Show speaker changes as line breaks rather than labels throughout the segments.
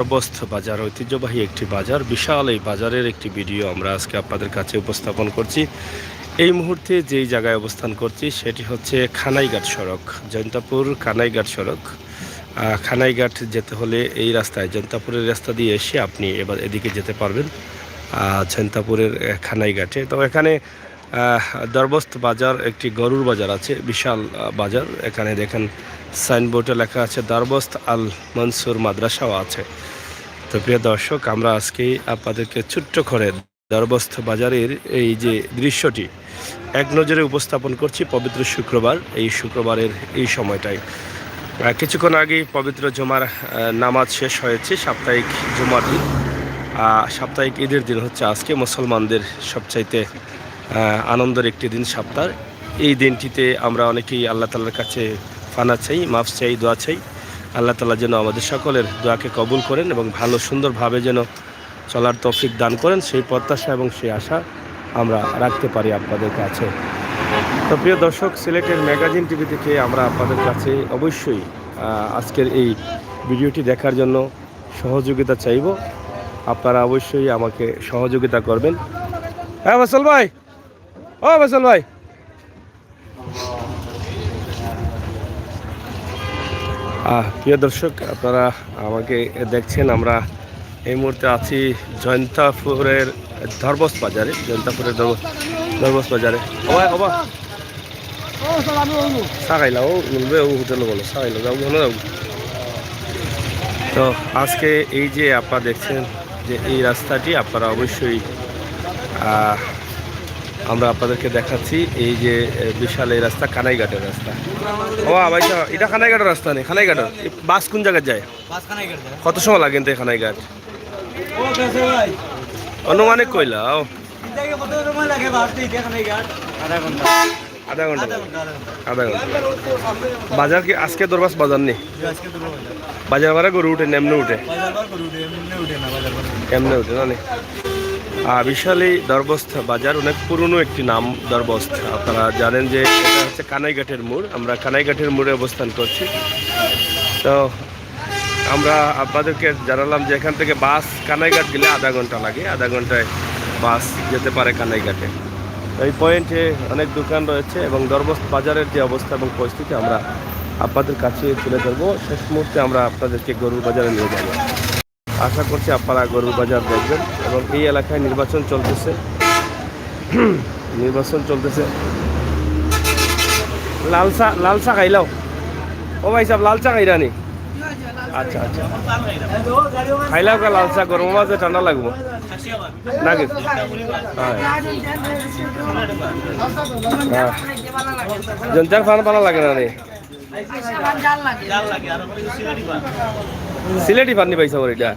দরবস্ত বাজার ঐতিহ্যবাহী একটি বাজার, বিশাল এই বাজারের একটি ভিডিও আমরা আজকে আপনাদের কাছে উপস্থাপন করছি। এই মুহূর্তে যেই জায়গায় অবস্থান করছি সেটি হচ্ছে খানাইঘাট সড়ক, জৈন্তাপুর খানাইঘাট সড়ক। খানাইঘাট যেতে হলে এই রাস্তায়, জৈন্তাপুরের রাস্তা দিয়ে এসে আপনি এবার এদিকে যেতে পারবেন জৈন্তাপুরের খানাইঘাটে। তো এখানে দরবস্ত বাজার একটি গরুর বাজার আছে, বিশাল বাজার। এখানে দেখেন সাইনবোর্ডে লেখা আছে দরবস্ত আল মনসুর মাদ্রাসাও আছে। তো প্রিয় দর্শক, আমরা আজকে আপনাদেরকে ছোট্ট করে দরবস্ত বাজারের এই যে দৃশ্যটি এক নজরে উপস্থাপন করছি পবিত্র শুক্রবার, এই শুক্রবারের এই সময়টায়। কিছুক্ষণ আগেই পবিত্র জুমার নামাজ শেষ হয়েছে, সাপ্তাহিক জুমার দিন। সাপ্তাহিক ঈদের দিন হচ্ছে আজকে, মুসলমানদের সবচাইতে আনন্দের একটি দিন সপ্তাহ। এই দিনটিতে আমরা অনেকেই আল্লাহ তাআলার কাছে ফানা চাই, মাফ চাই, দোয়া চাই। আল্লাহ তাআলা যেন আমাদের সকলের দোয়াকে কবুল করেন এবং ভালো সুন্দরভাবে যেন চলার তৌফিক দান করেন, সেই প্রত্যাশা এবং সেই আশা আমরা রাখতে পারি আপনাদের কাছে। তো প্রিয় দর্শক, সিলেটের ম্যাগাজিন টিভি থেকে আমরা আপনাদের কাছে অবশ্যই আজকের এই ভিডিওটি দেখার জন্য সহযোগিতা চাইব। আপনারা অবশ্যই আমাকে সহযোগিতা করবেন। হ্যাঁ ফয়সাল ভাই, ও ফয়সাল ভাই, প্রিয় দর্শক, আপনারা আমাকে দেখছেন। আমরা এই মুহূর্তে আছি জৈন্তাপুরের দরবস্ত বাজারে, জৈন্তাপুরের দরবস্ত বাজারে। সাগাইলা ও মিলবে ও হোটেল বলো, সাগাইলা যাও যাও। তো আজকে এই যে আপনারা দেখছেন যে এই রাস্তাটি, আপনারা অবশ্যই আমরা আপনাদেরকে দেখাচ্ছি এই যে বিশাল এই রাস্তা, খানাইঘাটের রাস্তা। ও ভাই, এটা খানাইঘাটের রাস্তা নেই, খানাইঘাটের বাস কোন জায়গায় যায়? কত সময় লাগে কিন্তু খানাইঘাট অনুমানিক কইলা? আধা ঘন্টা। বাজার কি আজকে দরবাস বাজার নেই? বাজার বারে গরু উঠে এমনি উঠে, এমনি উঠে না? বিশাল এই দরবস্ত বাজার, অনেক পুরনো একটি নাম দরবস্ত। আপনারা জানেন যে এটা হচ্ছে কানাইঘাটের মোড়। আমরা কানাইঘাটের মোড়ে অবস্থান করছি। তো আমরা আপনাদেরকে জানালাম যে এখান থেকে বাস কানাইঘাট গেলে আধা ঘন্টা লাগে, আধা ঘন্টায় বাস যেতে পারে কানাইঘাটে। এই পয়েন্টে অনেক দোকান রয়েছে এবং দরবস্ত বাজারের যে অবস্থা এবং পরিস্থিতি আমরা আপনাদের কাছে তুলে ধরবো। শেষ মুহূর্তে আমরা আপনাদেরকে গরুর বাজারে নিয়ে যাব। আশা করছি আপনারা গরুর বাজার দেখবেন। এবং এই এলাকায় নির্বাচন চলতেছে, লালচা খাইলাও? ও ভাই সাহেব, লালচা খাইরানি? আচ্ছা আচ্ছা, খাইলাও কা লালচা, গরম মাঝে ঠান্ডা লাগবো নাকি? জনতার ফান ভালো লাগে না রে? সিলেটি পানি পাইছা বল এটা?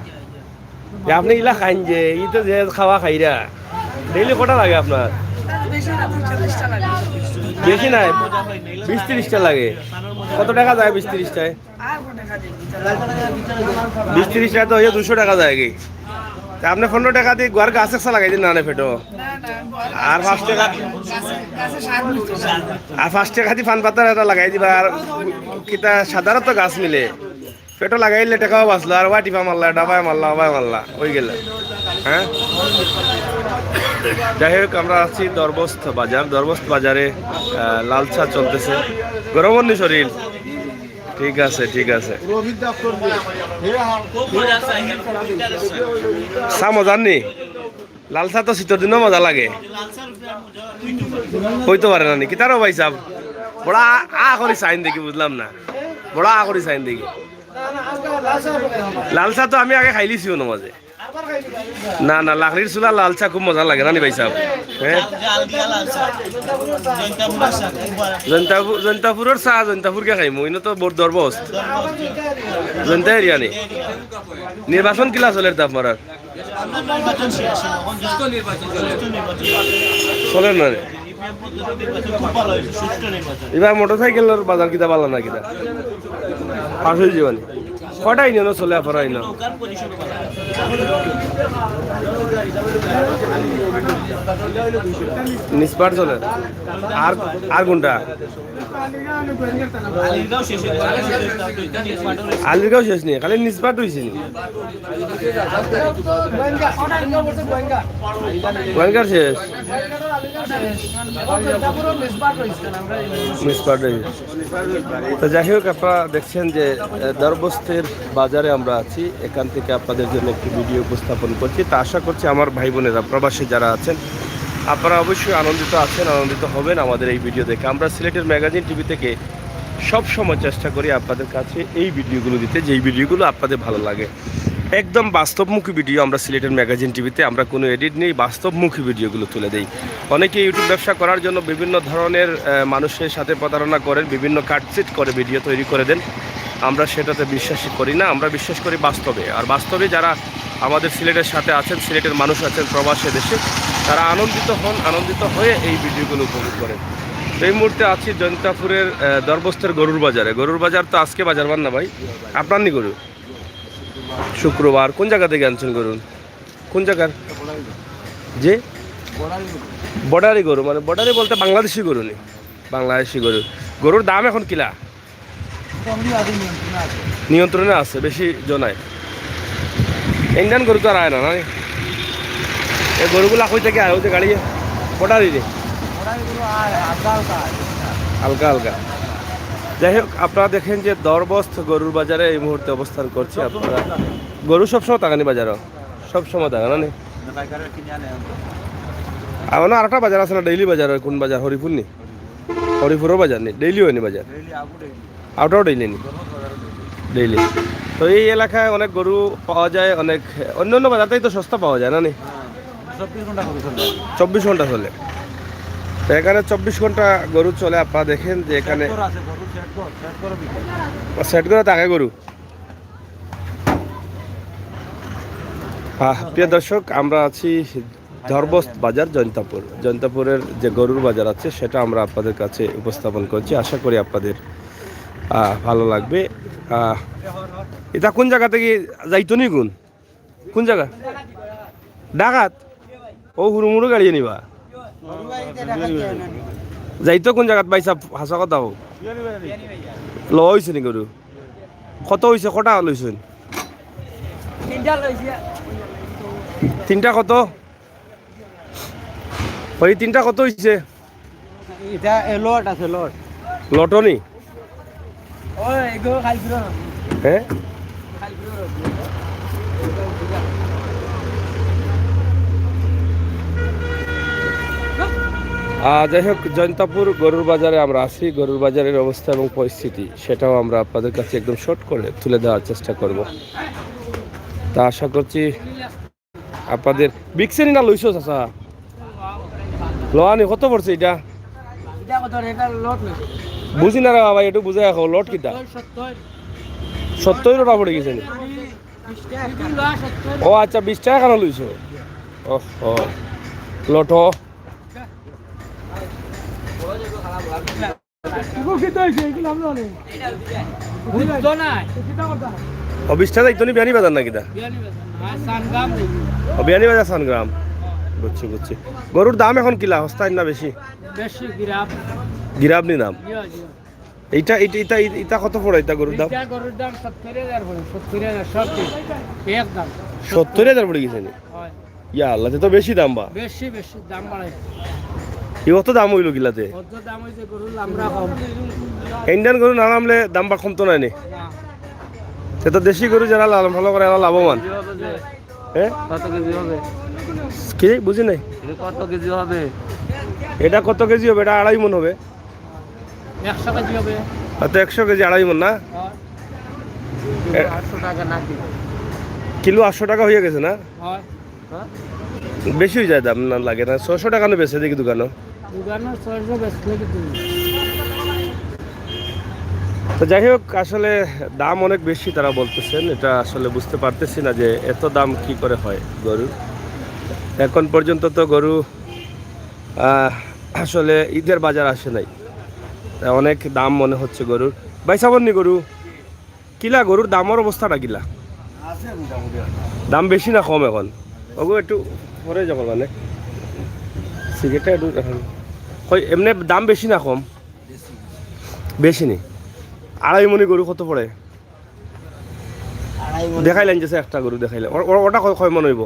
আপনি ইলা খাইন যে ই তো যে খাওয়া খাইরা ডেইলি কটা লাগে আপনার? বেশি নাই, 20-30টা লাগে। কত টাকা যায় 20-30টায়? 20-30টায় তো 200 টাকা যায় কি? আপনি 15 টাকা দিয়ে গোয়ার গাছ একসা লাগাই দিন না ফেটো। আর 5 টাকা দিয়ে ফান পাতার এটা লাগাই দিবা। আর কিতা সাধারণত গাছ মিলে পেটো লাগাইলে টাকাও বাঁচলো, আর ওয়াটিপা মারলা, ডাবায় মারলা, অবায় মারলা, ওই গেল। হ্যাঁ, যাই হোক, আমরা আছি দরবস্ত বাজার। দরবস্ত বাজারে লালচা চলতেছে। গরম নি শরীর? ঠিক আছে, ঠিক আছে। চা মজার নি? লালচা তো শীতের দিনও মজা লাগে, হইতে পারে না নাকি? তারও ভাই সাহেব বড় করি চাইন দেখি, বুঝলাম না, বড় করি চাইন দেখি। লালচা তো আমি আগে খাইলিছি না মাঝে। না না, লাকড়ির চুলা লালচা খুব মজা লাগে না নি ভাই সাহেব? হ্যাঁ, জৈন্তাপুরের চা জৈন্তাপুরকে খাইমু, ইনো তো বড় দরবস্ত জৈন্তা এরিয়া নি। নির্বাচন কিলা চলে আপনার? চলে না এবার? মোটরসাইকেলের বাজার কিতা পালা না কিতা পাশ হয়ে যাবানি? কটাই নিয়ে চলে আপনার? নিষ্পার চলে। আর কোনটা আলিরগাঁও শেষ নেই, খালি নিষ্পাট হয়েছে নি গোয়েঙ্গার শেষ নিষ্পাট হয়েছে। তো যাই হোক, আপনারা দেখছেন যে দরবস্তের বাজারে আমরা আছি, এখান থেকে আপনাদের জন্য একটি ভিডিও উপস্থাপন করছি। তা আশা করছি আমার ভাই বোনেরা প্রবাসী যারা আছেন আপনারা অবশ্যই আনন্দিত আছেন, আনন্দিত হবেন আমাদের এই ভিডিও দেখে। আমরা সিলেটের ম্যাগাজিন টিভি থেকে সব সময় চেষ্টা করি আপনাদের কাছে এই ভিডিওগুলো দিতে, যেই ভিডিওগুলো আপনাদের ভালো লাগে। একদম বাস্তবমুখী ভিডিও আমরা সিলেটের ম্যাগাজিন টিভিতে, আমরা কোনো এডিট নেই, বাস্তবমুখী ভিডিওগুলো তুলে দেই। অনেকে ইউটিউব ব্যবসা করার জন্য বিভিন্ন ধরনের মানুষের সাথে প্রতারণা করেন, বিভিন্ন কাটচিট করে ভিডিও তৈরি করে দেন। আমরা সেটাতে বিশ্বাসই করি না, আমরা বিশ্বাস করি বাস্তবে। আর বাস্তবে যারা আমাদের সিলেটের সাথে আছেন, সিলেটের মানুষ আছেন প্রবাসী দেশে, তারা আনন্দিত হন, আনন্দিত হয়ে এই ভিডিওগুলো উপভোগ করেন। এই মুহূর্তে আছি জৈন্তাপুরের দরবস্তের গরুর বাজারে। গরুর বাজার তো আজকে বাজার বার না ভাই, আপনার নি গরু শুক্রবার। কোন জায়গা থেকে আনছেন গরু? কোন জায়গার? যে বর্ডারি গরু, মানে বর্ডারি বলতে বাংলাদেশি গরু নেই, বাংলাদেশি গরু। গরুর দাম এখন কিলা? নিয়ন্ত্রণে আছে, বেশি জনায়। ইন্ডিয়ান গরু তো আর আয় না, এই গরুগুলা কই থেকে আয়? ওই যে গাড়ি বর্ডারি রে, হালকা হালকা। যাই হোক, আপনারা দেখেন যে দরবস্ত গরুর বাজারে এই মুহূর্তে অবস্থান করছি। আপনারা গরু সবসময় তাকানি বাজারও, সবসময় তাকানো নেই। আমার আর একটা বাজার আছে না, ডেইলি বাজার। কোন বাজার? হরিপুর নি? হরিপুরও বাজার নেই, ডেইলি হয়নি বাজার, আউটাও ডেইলি নি, ডেইলি। তো এই এলাকায় অনেক গরু পাওয়া যায়, অনেক অন্য অন্য বাজারটাই তো সস্তা পাওয়া যায় না নি? 24 ঘন্টা চলে তো এখানে, 24 ঘন্টা গরু চলে। আপনারা দেখেন যে এখানে সেট করে থাকে গরু। প্রিয় দর্শক, আমরা আছি দরবস্ত বাজার জৈন্তাপুর। জৈন্তাপুরের যে গরুর বাজার আছে সেটা আমরা আপনাদের কাছে উপস্থাপন করছি, আশা করি আপনাদের ভালো লাগবে। এটা কোন জায়গা থেকে যাইতো নি? কোন জায়গা? ডাকাত? ও হুড়ুমুড়ু গাড়ি নিবা যাইতো কোন জায়গাত? বাইসা হাসা কথা হোক, ল হয়েছে নি গরু? কত হয়েছে? কটা লইছেন? তিনটা কত? ওই তিনটা কত হয়েছে? লটনি? হ্যাঁ, যাই হোক, জৈন্তাপুর গরুর বাজারে আমরা আছি। গরুর বাজারের অবস্থা এবং পরিস্থিতি সেটাও আমরা আপনাদের কাছে একদম শর্ট করে তুলে দেওয়ার চেষ্টা করব। তা আশা করছি আপনাদের বিকসেনি না লইছো চাচা? লোয়ানি কত পড়ছে এটা? বুঝি না রে বাবা, একটু বুঝাই রাখো। লট কিটা? 70 টাকা পড়ে গেছে। ও আচ্ছা, 20 টাকা কেন লইছো? ও লট অবিষ্ঠা যাইতো নি বিয়ানি বাজার নাকি? বিয়ানি বাজার সানগ্রাম। বুঝছি বুঝছি। গরুর দাম এখন কিলা? সস্তা না বেশি? গিরাবনি দাম। এইটা এটা এটা এটা কত পড়ে? এটা গরুর দাম 70,000 পড়ে গেছে। ইয়া আল্লাহ, তো বেশি দাম। বা বেশি বেশি দাম বাড়াই। কত দাম হইল গিলাতে? ইন্ডিয়ান গরু না নামলে দাম বা কমতো নাই নি? সে তো দেশি গরু যারা লালন ভালো করে এরা লাভবান। হ্যাঁ, কত কেজি হবে কি বুঝি নাই? কত কেজি হবে এটা? কত কেজি হবে এটা? 2.5 মণ হবে। 100 কেজি হবে। তো 100 কেজি 2.5 মণ না? 800 টাকা না কিলো? 800 টাকা হয়ে গেছে না? বেশি হয়ে যায় দাম, না লাগে না? 600 টাকা বেচে দেখি দোকানে। তো যাই হোক, আসলে দাম অনেক বেশি তারা বলতেছেন। এটা আসলে বুঝতে পারতেছি না যে এত দাম কি করে হয় গরু। এখন পর্যন্ত তো গরু আসলে ঈদের বাজার আসে নাই, অনেক দাম মনে হচ্ছে গরুর। বাইসাবনি গরু কিলা? গরুর দামের অবস্থাটা কিলা? দাম বেশি না কম এখন? ওগো একটু পরে যাব মানে সিগারেটটা একটু এখন এমনি দাম বেশি না কম? বেশি নেই। আড়াই মনি গরু কত পড়ে? দেখাইলেন যে একটা গরু দেখাইলে, ওটা কয় মন হইব?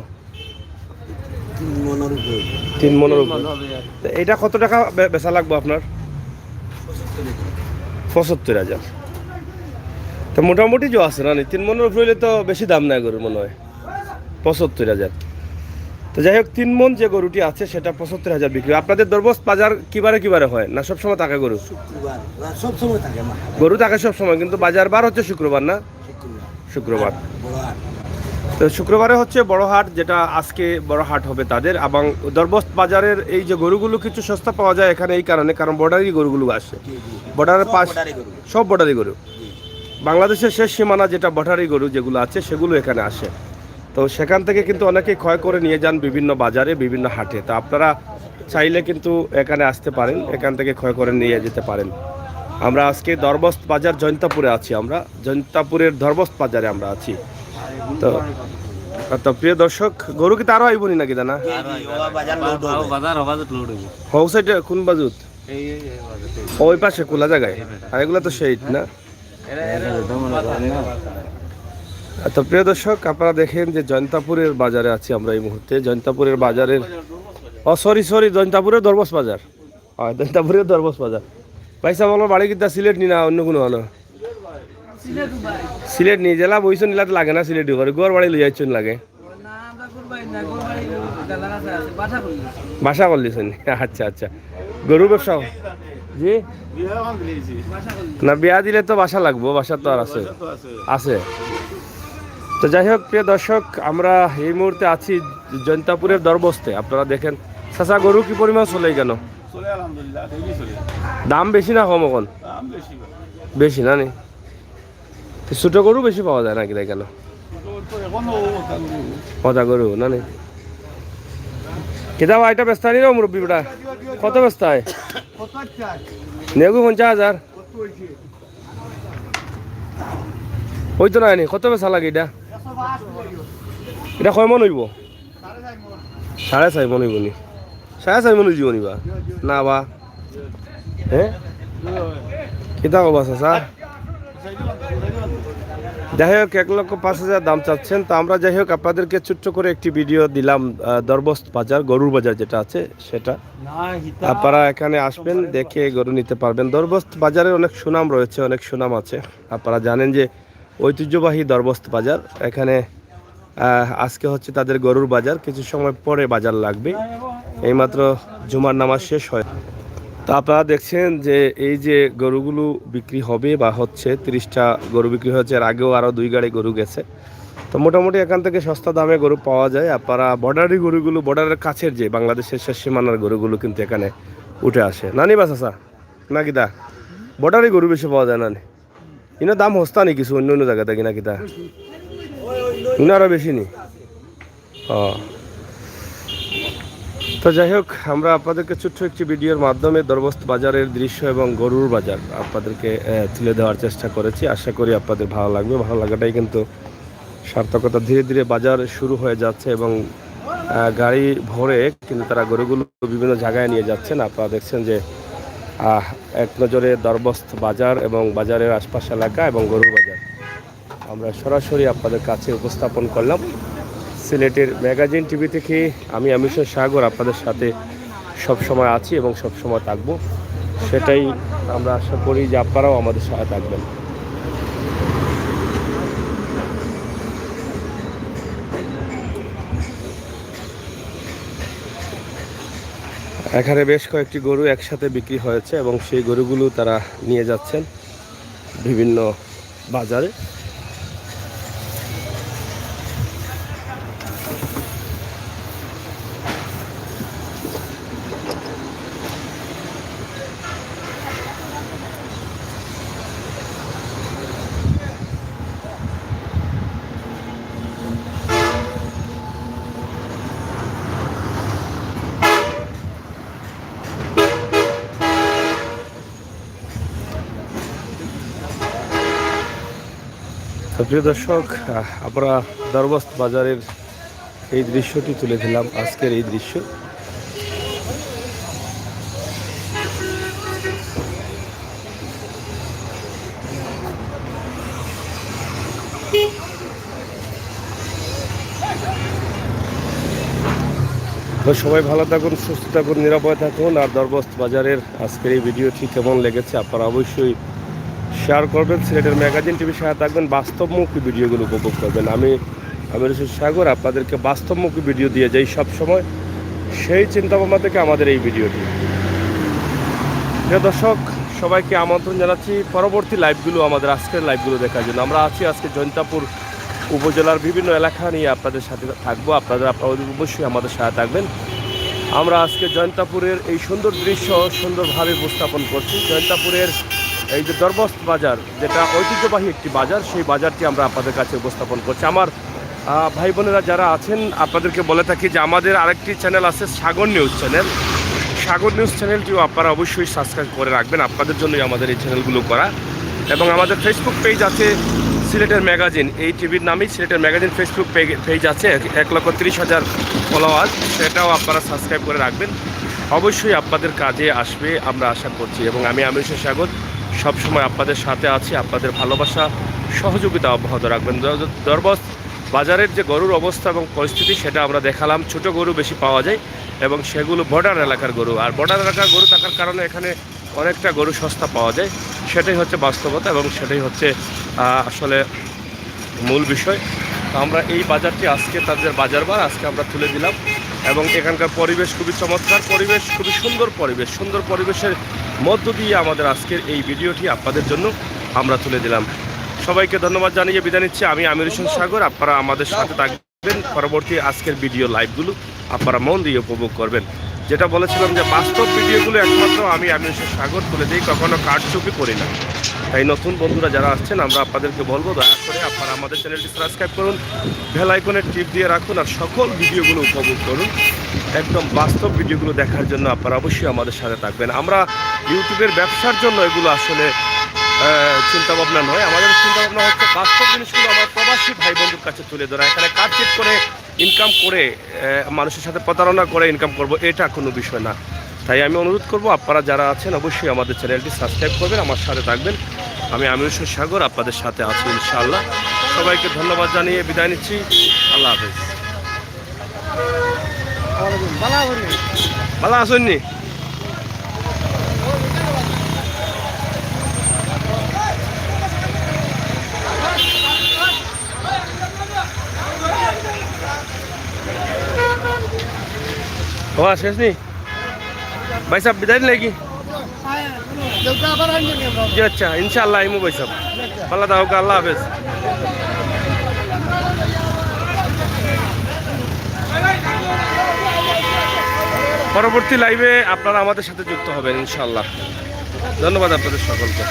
3 মনের উপর। এটা কত টাকা বেচা লাগবে আপনার? 75,000। তো মোটামুটি যে আছে না, 3 মনের উপর হইলে তো বেশি দাম নাই গরুর মনে হয়। 75,000। তো যাই হোক, 3 মন যে গরুটি আছে সেটা 75,000 বিক্রি। আপনাদের দরবস্ত বাজার কিবারে হয় না সবসময় থাকে গরু? গরু থাকে সবসময়, কিন্তু বাজার বার হচ্ছে শুক্রবার না? শুক্রবার। তো শুক্রবারে হচ্ছে বড় হাট, যেটা আজকে বড় হাট হবে তাদের। এবং দরবস্ত বাজারের এই যে গরুগুলো কিছু সস্তা পাওয়া যায় এখানে এই কারণে, কারণ বর্ডারি গরুগুলো আসে। বর্ডারের পাশ সব বর্ডারি গরু, বাংলাদেশের শেষ সীমানা যেটা বর্ডারি গরু যেগুলো আছে সেগুলো এখানে আসে। তো সেখান থেকে কিন্তু অনেকেই ক্রয় করে নিয়ে যান বিভিন্ন বাজারে, বিভিন্ন হাটে। তো আপনারা চাইলে কিন্তু এখানে আসতে পারেন, এখান থেকে ক্রয় করে নিয়ে যেতে পারেন। আমরা আজকে দরবস্ত বাজার জৈন্তাপুরে আছি, আমরা জৈন্তাপুরের দরবস্ত বাজারে আমরা আছি। তো তো প্রিয় দর্শক, গরু কি তারও আইবনি নাকি দানা? হৌ সাইডে কোন বাজুত? ওই পাশে খোলা জায়গায়, আর এগুলো তো সেই না। তো প্রিয় দর্শক, আপনারা দেখেন যে জৈন্তাপুরের বাজারে আছি আমরা এই মুহূর্তে। জৈন্তাপুরের বাজারের সরি জৈন্তাপুরের দরবস্ত বাজার। হয় জৈন্তাপুরের দরবস্ত বাজার। পয়সা বলো বাড়ি কিন্তু সিলেট নি না অন্য কোনো হলো? সিলেট নিয়ে জেলা বইছ নিলাতে লাগে না, সিলেট করে গোয়ার বাড়ি লই যাচ্ছেন লাগে। বাসা করলিছেন? আচ্ছা আচ্ছা, গরু ব্যবসা। জি না, বিয়া দিলে তো বাসা লাগবো, বাসা তো আর আছে আছে। তো যাই হোক প্রিয় দর্শক, আমরা এই মুহূর্তে আছি জৈন্তাপুরের দরবস্তে। আপনারা দেখেন চাচা, গরু কি পরিমাণ চলে কেন? দাম বেশি না কম? এখন বেশি না নি? ছোট গরু বেশি পাওয়া যায় নাকি কেন? কথা গরু না নি? কেতাবা এটা ব্যস্ত নি রে মুরব্বী বেটা? কত ব্যস্ত হয় নেগু? 50,000 ওই তো নাই। কত বেচা লাগে এটা? এটা কয় মন হইব? 4.5 মন হইব নি? 4.5 মন হইব নিবা না বা? হ্যাঁ কেতা কবা চাচা? যাই হোক 1,05,000 দাম চাচ্ছেন। তো আমরা যাই হোক আপনাদেরকে ছোট্ট করে একটি ভিডিও দিলাম দরবস্ত বাজার, গরুর বাজার যেটা আছে সেটা। আপনারা এখানে আসবেন, দেখে গরু নিতে পারবেন। দরবস্ত বাজারের অনেক সুনাম রয়েছে, অনেক সুনাম আছে। আপনারা জানেন যে ঐতিহ্যবাহী দরবস্ত বাজার। এখানে আজকে হচ্ছে তাদের গরুর বাজার, কিছু সময় পরে বাজার লাগবে, এইমাত্র জুমার নামাজ শেষ হয়। তো আপনারা দেখছেন যে এই যে গরুগুলো বিক্রি হবে বা হচ্ছে 30টা গরু বিক্রি হচ্ছে, এর আগেও আরও 2 গাড়ি গরু গেছে। তো মোটামুটি এখান থেকে সস্তা দামে গরু পাওয়া যায়। আপনারা বর্ডারি গরুগুলো, বর্ডারের কাছের যে বাংলাদেশের শেষ সীমানার গরুগুলো কিন্তু এখানে উঠে আসে। নানি বাস আসা নাকি দা? বর্ডারি গরু বেশি পাওয়া যায় নানি? ইনো দাম হস্তা নি কিছু অন্য অন্য জায়গা থেকে নাকি দা? ইনো আরও বেশি নি? ও তো যাই হোক, আমরা আপনাদেরকে ছোট্ট একটি ভিডিওর মাধ্যমে দরবস্ত বাজারের দৃশ্য এবং গরুর বাজার আপনাদেরকে তুলে দেওয়ার চেষ্টা করেছি। আশা করি আপনাদের ভালো লাগবে। ভালো লাগাটাই কিন্তু সার্থকতা। ধীরে ধীরে বাজার শুরু হয়ে যাচ্ছে এবং গাড়ি ভরে কিন্তু তারা গরুগুলো বিভিন্ন জায়গায় নিয়ে যাচ্ছেন। আপনারা দেখছেন যে এক নজরে দরবস্ত বাজার এবং বাজারের আশপাশ এলাকা এবং গরুর বাজার আমরা সরাসরি আপনাদের কাছে উপস্থাপন করলাম। সিলেটের ম্যাগাজিন টিভি থেকে আমি আমিনুল সাগর আপনাদের সাথে সব সময় আছি এবং সব সময় থাকবো। সেটাই আমরা আশা করি যে আপনারাও আমাদের সাথে থাকবেন। এখানে বেশ কয়েকটি গরু একসাথে বিক্রি হয়েছে এবং সেই গরুগুলো তারা নিয়ে যাচ্ছেন বিভিন্ন বাজারে। প্রিয় দর্শক, আমরা দরবস্ত বাজারের এই দৃশ্যটি তুলে দিলাম, আজকের এই দৃশ্য। তো সবাই ভালো থাকুন, সুস্থ থাকুন, নিরাপদে থাকুন। আর দরবস্ত বাজারের আজকের এই ভিডিওটি কেমন লেগেছে আপনারা অবশ্যই শেয়ার করবেন। সিলেটের ম্যাগাজিন টিভির সাথে থাকবেন, বাস্তবমুখী ভিডিওগুলো উপভোগ করবেন। আমি আমির হোসেন সাগর আপনাদেরকে বাস্তবমুখী ভিডিও দিয়ে যাই সব সময়, সেই চিন্তাভাবনা থেকে আমাদের এই ভিডিওটি। প্রিয় দর্শক, সবাইকে আমন্ত্রণ জানাচ্ছি পরবর্তী লাইভগুলো, আমাদের আজকের লাইভগুলো দেখার জন্য। আমরা আছি আজকে জৈন্তাপুর উপজেলার বিভিন্ন এলাকা নিয়ে আপনাদের সাথে থাকবো। আপনারা অবশ্যই আমাদের সাথে থাকবেন। আমরা আজকে জৈন্তাপুরের এই সুন্দর দৃশ্য সুন্দরভাবে উপস্থাপন করছি। জৈন্তাপুরের এই যে দরবস্ত বাজার, যেটা ঐতিহ্যবাহী একটি বাজার, সেই বাজারটি আমরা আপনাদের কাছে উপস্থাপন করছি। আমার ভাই বোনেরা যারা আছেন, আপনাদেরকে বলে থাকি যে আমাদের আরেকটি চ্যানেল আছে, সাগর নিউজ চ্যানেল। সাগর নিউজ চ্যানেলটিও আপনারা অবশ্যই সাবস্ক্রাইব করে রাখবেন, আপনাদের জন্যই আমাদের এই চ্যানেলগুলো করা। এবং আমাদের ফেসবুক পেজ আছে সিলেটের ম্যাগাজিন, এই টিভির নামেই সিলেটের ম্যাগাজিন ফেসবুক পেজ আছে, 1,30,000 ফলোয়ার, সেটাও আপনারা সাবস্ক্রাইব করে রাখবেন। অবশ্যই আপনাদের কাজে আসবে আমরা আশা করছি। এবং আমি আমির হোসেন সাগর সবসময় আপনাদের সাথে আছি, আপনাদের ভালোবাসা সহযোগিতা অব্যাহত রাখবেন। দরবস্ত বাজারের যে গরুর অবস্থা এবং পরিস্থিতি সেটা আমরা দেখালাম। ছোট গরু বেশি পাওয়া যায় এবং সেগুলো বর্ডার এলাকার গরু, আর বর্ডার এলাকার গরু থাকার কারণে এখানে অনেকটা গরু সস্তা পাওয়া যায়। সেটাই হচ্ছে বাস্তবতা এবং সেটাই হচ্ছে আসলে মূল বিষয়। তো আমরা এই বাজারটি আজকে তাদের বাজারবার আজকে আমরা তুলে দিলাম। এবং এখানকার পরিবেশ খুবই চমৎকার পরিবেশ, খুবই সুন্দর পরিবেশ। সুন্দর পরিবেশের মধ্য দিয়ে আমাদের আজকের এই ভিডিওটি আপনাদের জন্য আমরা তুলে দিলাম। সবাইকে ধন্যবাদ জানিয়ে বিদায় নিচ্ছি। আমি আমির হোসেন সাগর। আপনারা আমাদের সাথে থাকবেন, পরবর্তী আজকের ভিডিও লাইভগুলো আপনারা মন দিয়ে উপভোগ করবেন। যেটা বলেছিলাম যে বাস্তব ভিডিওগুলো একমাত্র আমি আমির হোসেন সাগর তুলে দিই, কখনো কারচুপি করি না। তাই নতুন বন্ধুরা যারা আসছেন, আমরা আপনাদেরকে বলবো দয়া করে আপনারা আমাদের চ্যানেলটি সাবস্ক্রাইব করুন, বেল আইকনের টিপ দিয়ে রাখুন, আর সকল ভিডিওগুলো উপভোগ করুন। একদম বাস্তব ভিডিওগুলো দেখার জন্য আপনারা অবশ্যই আমাদের সাথে থাকবেন। আমরা ইউটিউবের ব্যবসার জন্য এগুলো আসলে চিন্তাভাবনা নয়। আমাদের চিন্তাভাবনা হচ্ছে বাস্তব জিনিসগুলো আমার প্রবাসী ভাই বন্ধুর কাছে তুলে ধরা। এখানে কাটচিট করে ইনকাম করে মানুষের সাথে প্রতারণা করে ইনকাম করব, এটা কোনো বিষয় না। তাই আমি অনুরোধ করব আপনারা যারা আছেন অবশ্যই আমাদের চ্যানেলটি সাবস্ক্রাইব করবেন, আমার সাথে থাকবেন। আমি আমির হোসেন সাগর আপনাদের সাথে আছি ইনশাআল্লাহ। সবাইকে ধন্যবাদ জানিয়ে বিদায় নিচ্ছি। আল্লাহ হাফেজ। ভালো আসেননি? हाँ शेष नहीं भाई साहब बिदाई लेगी जी। अच्छा इंशाल्लाह आइमु भाई साहब, पाला दाओ का अल्लाह हाफेज। পরবর্তী লাইভে আপনারা আমাদের সাথে যুক্ত হবেন ইনশাআল্লাহ। ধন্যবাদ আপনাদের সকলকে।